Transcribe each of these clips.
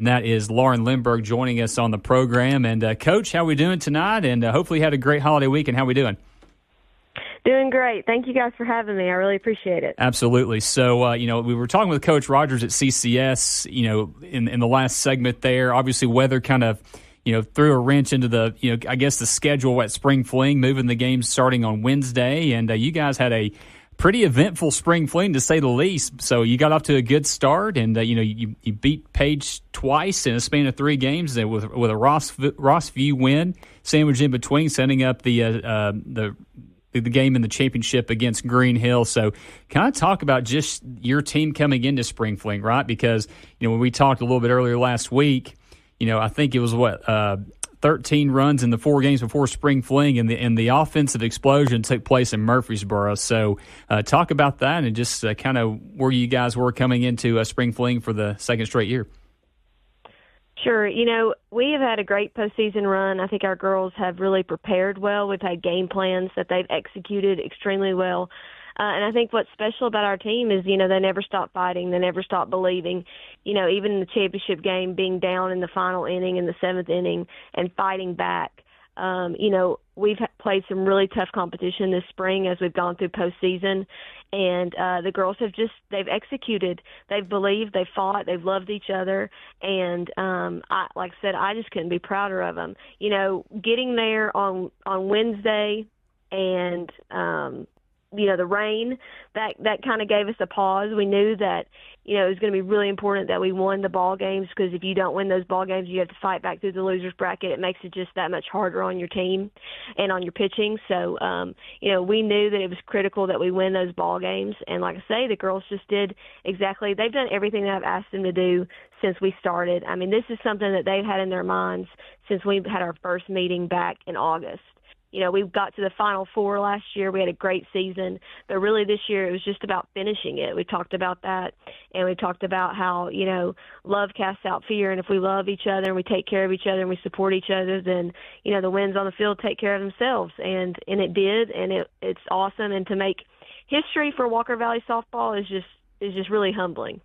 and that is Lauren Limburg joining us on the program. And, Coach, how we doing tonight? And hopefully you had a great holiday weekend. How we doing? Doing great. Thank you guys for having me. I really appreciate it. Absolutely. So, we were talking with Coach Rogers at CCS, in the last segment there. Obviously, weather kind of, threw a wrench into the, I guess the schedule at Spring Fling, moving the games starting on Wednesday. And you guys had a pretty eventful Spring Fling, to say the least. So you got off to a good start, and, you beat Page twice in a span of 3 games with a Rossview win, sandwiched in between, setting up the game in the championship against Green Hill. So kind of talk about just your team coming into Spring Fling, right? Because, when we talked a little bit earlier last week, I think it was 13 runs in the 4 games before Spring Fling, and the offensive explosion took place in Murfreesboro. So talk about that and just kind of where you guys were coming into Spring Fling for the second straight year. Sure. We have had a great postseason run. I think our girls have really prepared well. We've had game plans that they've executed extremely well. And I think what's special about our team is, they never stop fighting. They never stop believing. Even in the championship game, being down in the final inning, in the 7th inning, and fighting back. We've played some really tough competition this spring as we've gone through postseason, and the girls they've executed. They've believed, they've fought, they've loved each other, and like I said, I just couldn't be prouder of them. Getting there on Wednesday and the rain, that kind of gave us a pause. We knew that, it was going to be really important that we won the ball games, because if you don't win those ball games, you have to fight back through the losers bracket. It makes it just that much harder on your team and on your pitching. So, we knew that it was critical that we win those ball games. And like I say, the girls just did exactly, they've done everything that I've asked them to do since we started. I mean, this is something that they've had in their minds since we had our first meeting back in August. We got to the Final Four last year. We had a great season. But really this year it was just about finishing it. We talked about that, and we talked about how, love casts out fear. And if we love each other and we take care of each other and we support each other, then, the wins on the field take care of themselves. And it did, and it's awesome. And to make history for Walker Valley softball is just really humbling.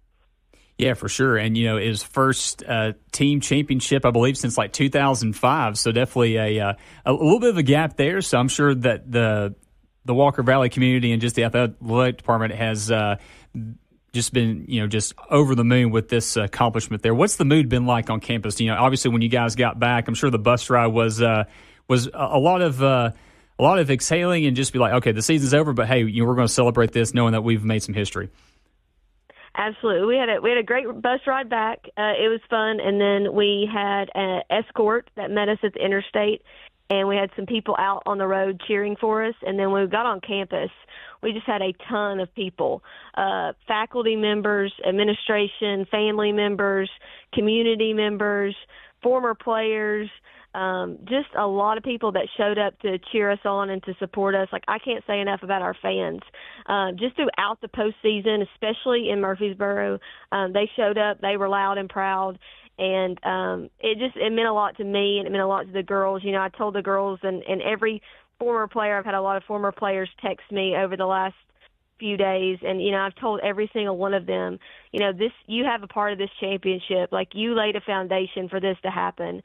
Yeah, for sure. And, it was first team championship, I believe, since 2005. So definitely a little bit of a gap there. So I'm sure that the Walker Valley community and just the athletic department has just been, just over the moon with this accomplishment there. What's the mood been like on campus? Obviously when you guys got back, I'm sure the bus ride was a lot of exhaling and just be like, okay, the season's over, but hey, we're going to celebrate this knowing that we've made some history. Absolutely. We had a great bus ride back. It was fun. And then we had an escort that met us at the interstate, and we had some people out on the road cheering for us. And then when we got on campus, we just had a ton of people, faculty members, administration, family members, community members, former players, just a lot of people that showed up to cheer us on and to support us. I can't say enough about our fans. Just throughout the postseason, especially in Murfreesboro, they showed up. They were loud and proud. And it meant a lot to me, and it meant a lot to the girls. I told the girls and every former player, I've had a lot of former players text me over the last few days, and I've told every single one of them, you have a part of this championship. You laid a foundation for this to happen.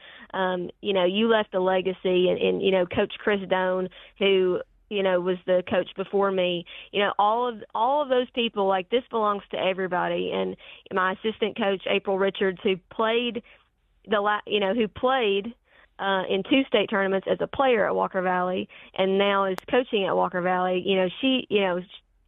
You left a legacy, and Coach Chris Doan, who was the coach before me. All of those people, this belongs to everybody. And my assistant coach April Richards, who played in 2 state tournaments as a player at Walker Valley, and now is coaching at Walker Valley.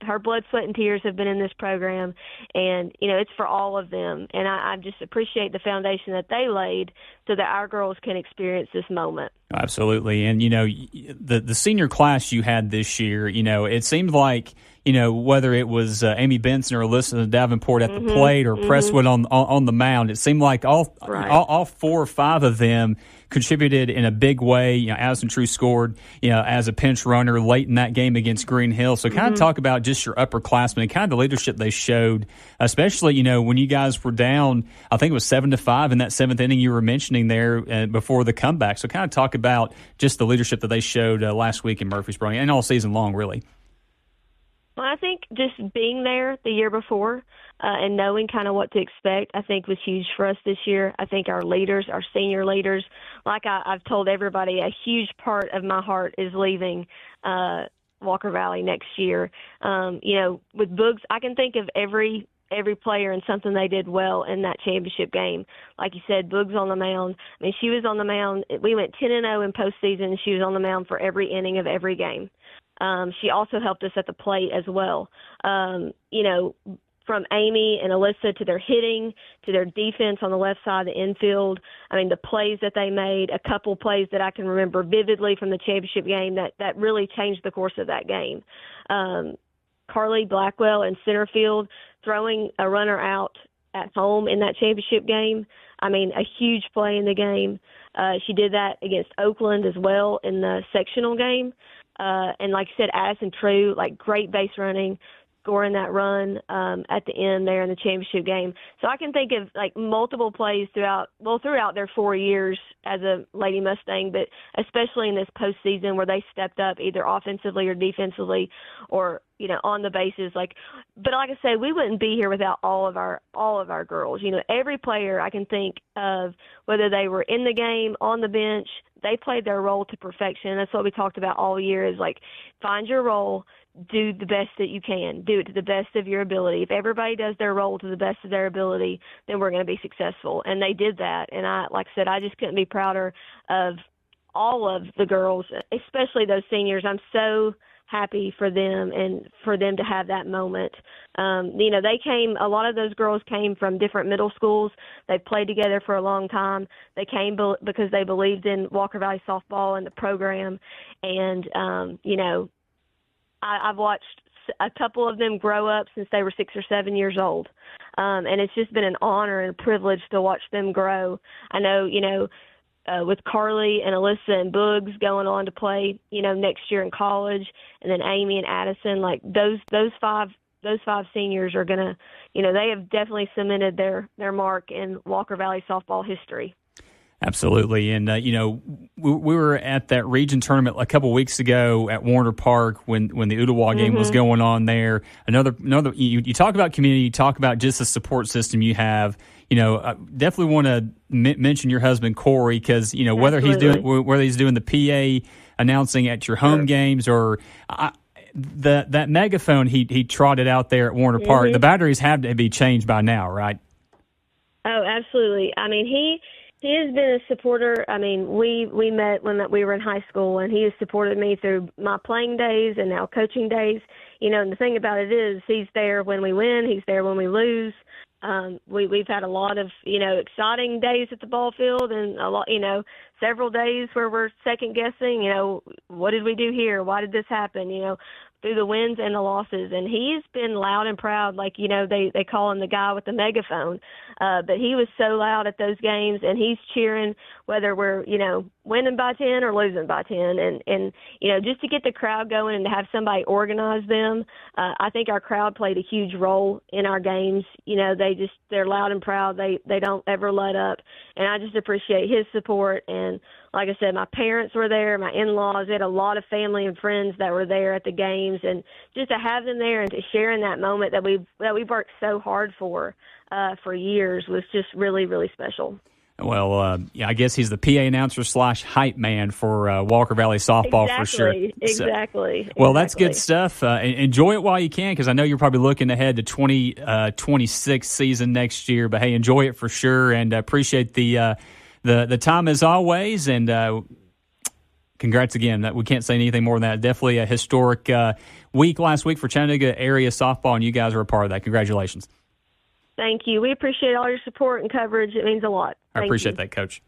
Her blood, sweat, and tears have been in this program, and, it's for all of them. And I just appreciate the foundation that they laid so that our girls can experience this moment. Absolutely. And, the senior class you had this year, it seemed like, whether it was Amy Benson or Alyssa Davenport at the plate or Presswood on the mound, it seemed like all 4 or 5 of them contributed in a big way. Addison True scored, as a pinch runner late in that game against Green Hill. So kind of talk about just your upperclassmen and kind of the leadership they showed, especially, when you guys were down, I think it was 7-5 in that 7th inning you were mentioning there before the comeback. So kind of talk about just the leadership that they showed last week in Murfreesboro and all season long, really. Well, I think just being there the year before, and knowing kind of what to expect, I think was huge for us this year. I think our leaders, our senior leaders, like I've told everybody, a huge part of my heart is leaving Walker Valley next year. With Boogs, I can think of every player and something they did well in that championship game. Like you said, Boogs on the mound. I mean, she was on the mound. We went 10-0 in postseason, and she was on the mound for every inning of every game. She also helped us at the plate as well. From Amy and Alyssa to their hitting, to their defense on the left side of the infield. I mean, the plays that they made, a couple plays that I can remember vividly from the championship game that really changed the course of that game. Carly Blackwell in center field, throwing a runner out at home in that championship game. I mean, a huge play in the game. She did that against Oakland as well in the sectional game. And like I said, Addison True, like great base running, scoring that run at the end there in the championship game. So I can think of like multiple plays throughout their 4 years as a Lady Mustang, but especially in this postseason where they stepped up either offensively or defensively or, on the bases. But like I said, we wouldn't be here without all of our girls. Every player I can think of, whether they were in the game, on the bench, they played their role to perfection. That's what we talked about all year is like, find your role, do the best that you can, do it to the best of your ability. If everybody does their role to the best of their ability, then we're going to be successful. And they did that. And like I said, I just couldn't be prouder of all of the girls, especially those seniors. I'm so happy for them and for them to have that moment. A lot of those girls came from different middle schools. They've played together for a long time. They came because they believed in Walker Valley softball and the program. And, I've watched a couple of them grow up since they were 6 or 7 years old. And it's just been an honor and a privilege to watch them grow. I know, with Carly and Alyssa and Boogs going on to play, next year in college, and then Amy and Addison, like those five seniors are gonna, they have definitely cemented their mark in Walker Valley softball history. Absolutely. And, we were at that region tournament a couple of weeks ago at Warner Park when the Ottawa game was going on there. Another you talk about community, you talk about just the support system you have. I definitely want to mention your husband, Corey, because, whether he's doing the PA announcing at your home games or that megaphone he trotted out there at Warner Park, the batteries have to be changed by now, right? Oh, absolutely. I mean, He has been a supporter. I mean, we met when we were in high school, and he has supported me through my playing days and now coaching days. And the thing about it is he's there when we win. He's there when we lose. We've had a lot of, exciting days at the ball field and a lot, several days where we're second guessing, what did we do here? Why did this happen? Through the wins and the losses. And he's been loud and proud, like, they call him the guy with the megaphone. But he was so loud at those games, and he's cheering whether we're, winning by 10 or losing by 10. And just to get the crowd going and to have somebody organize them, I think our crowd played a huge role in our games. They're loud and proud. They don't ever let up. And I just appreciate his support. And like I said, my parents were there, my in-laws. We had a lot of family and friends that were there at the games, and just to have them there and to share in that moment that we've worked so hard for years was just really, really special. Well, I guess he's the PA announcer / hype man for Walker Valley softball for sure. Exactly. Well, that's good stuff. Enjoy it while you can, because I know you're probably looking ahead to 2026 season next year. But hey, enjoy it for sure, and appreciate the time as always. And congrats again. We can't say anything more than that. Definitely a historic week last week for Chattanooga area softball, and you guys are a part of that. Congratulations. Thank you. We appreciate all your support and coverage. It means a lot. I appreciate that, Coach.